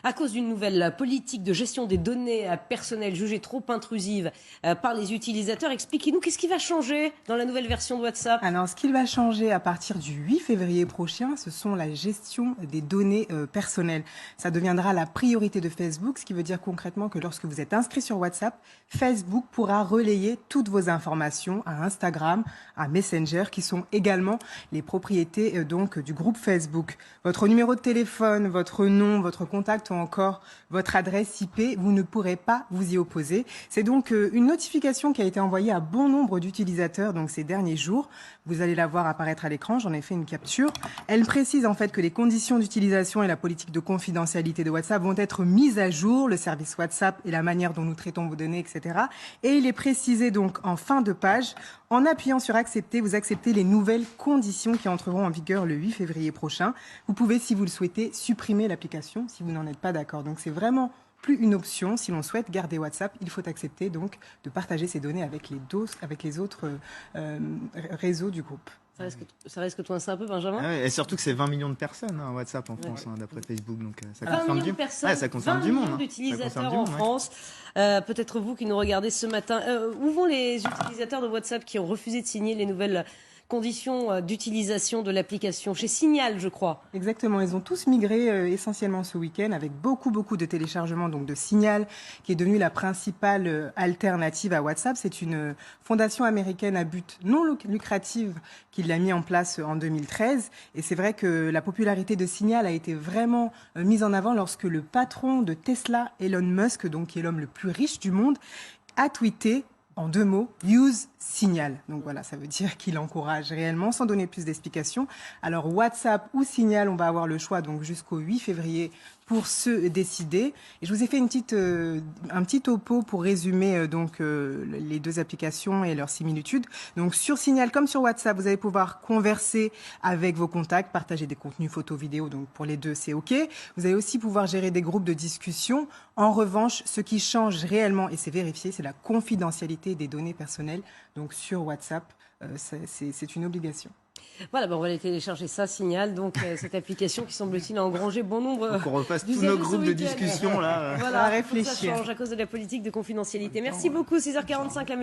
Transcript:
à cause d'une nouvelle politique de gestion des données personnelles jugée trop intrusive par les utilisateurs. Expliquez-nous, qu'est-ce qui va changer dans la nouvelle version de WhatsApp? Alors, ce qui va changer à partir du 8 février prochain, ce sont la gestion des données personnelles. Ça deviendra la priorité de Facebook, ce qui veut dire concrètement que lorsque vous êtes inscrit sur WhatsApp, Facebook pourra relayer toutes vos informations à Instagram, à Messenger, qui sont également les propriétés donc du groupe Facebook. Votre numéro de téléphone, votre nom, votre contact ou encore votre adresse IP, vous ne pourrez pas vous y opposer. C'est donc une notification qui a été envoyée à bon nombre d'utilisateurs donc ces derniers jours. Vous allez la voir apparaître à l'écran, j'en ai fait une capture. Elle précise en fait que les conditions d'utilisation et la politique de confidentialité de WhatsApp vont être mises à jour, le service WhatsApp et la manière dont nous traitons vos données, etc. Et il est précisé donc en fin de page, en appuyant sur accepter, vous acceptez les nouvelles conditions qui entreront en vigueur le 8 février prochain. Vous pouvez, si vous le souhaitez, supprimer l'application si vous n'en êtes pas d'accord. Donc c'est vraiment plus une option. Si l'on souhaite garder WhatsApp, il faut accepter donc de partager ces données avec les autres réseaux du groupe. Ça risque de coincer un peu, Benjamin. Ah ouais, et surtout que c'est 20 millions de personnes, WhatsApp en France, d'après Facebook. Donc ça 20 concerne millions de personnes, ça concerne 20 du monde. millions d'utilisateurs en France. Peut-être vous qui nous regardez ce matin. Où vont les utilisateurs de WhatsApp qui ont refusé de signer les nouvelles conditions d'utilisation de l'application? Chez Signal, je crois. Exactement, ils ont tous migré essentiellement ce week-end avec beaucoup de téléchargements donc de Signal, qui est devenue la principale alternative à WhatsApp. C'est une fondation américaine à but non lucratif qui l'a mis en place en 2013. Et c'est vrai que la popularité de Signal a été vraiment mise en avant lorsque le patron de Tesla, Elon Musk, donc qui est l'homme le plus riche du monde, a tweeté en 2 mots, use Signal. Donc voilà, ça veut dire qu'il encourage réellement, sans donner plus d'explications. Alors WhatsApp ou Signal, on va avoir le choix donc jusqu'au 8 février pour se décider. Et je vous ai fait un petit topo pour résumer les deux applications et leurs similitudes. Donc sur Signal comme sur WhatsApp, vous allez pouvoir converser avec vos contacts, partager des contenus photos, vidéos. Donc pour les deux, c'est OK. Vous allez aussi pouvoir gérer des groupes de discussion. En revanche, ce qui change réellement, et c'est vérifié, c'est la confidentialité des données personnelles. Donc sur WhatsApp, c'est une obligation. Voilà, on va aller télécharger ça, Signal, donc cette application qui semble-t-il a engrangé bon nombre. Qu'on refasse tous nos groupes de discussion là. Voilà, à réfléchir. Ça change à cause de la politique de confidentialité. Merci beaucoup, 6h45 la météo.